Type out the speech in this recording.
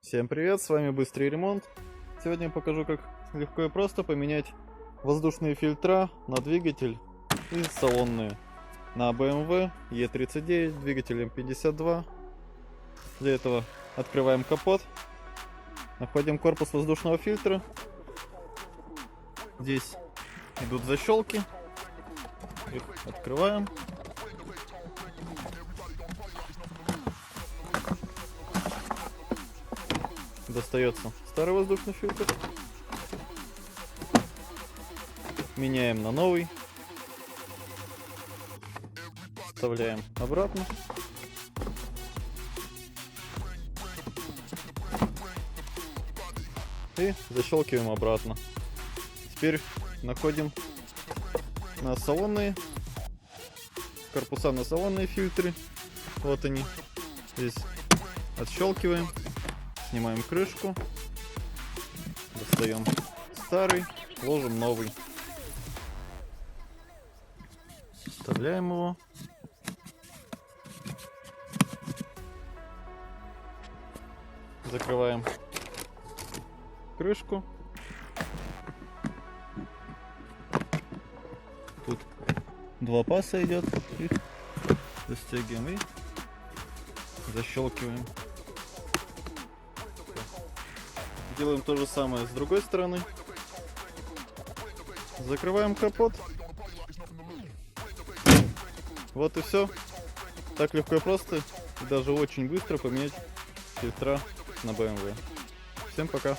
Всем привет, с вами Быстрый ремонт. Сегодня я покажу, как легко и просто поменять воздушные фильтра на двигатель и салонные на BMW E39 двигателем 52. Для этого открываем капот, находим корпус воздушного фильтра. Здесь идут защелки, их открываем. Достается старый воздушный фильтр. Меняем на новый. Вставляем обратно. И защелкиваем обратно. Теперь находим на салонные корпуса, на салонные фильтры. Вот они. Здесь отщелкиваем. Снимаем крышку, достаем старый, ложим новый, вставляем его, закрываем крышку. Тут два паса идет, их застегиваем и защелкиваем. Делаем то же самое с другой стороны. Закрываем капот. Вот и все. Так легко и просто, и даже очень быстро поменять фильтра на BMW. Всем пока.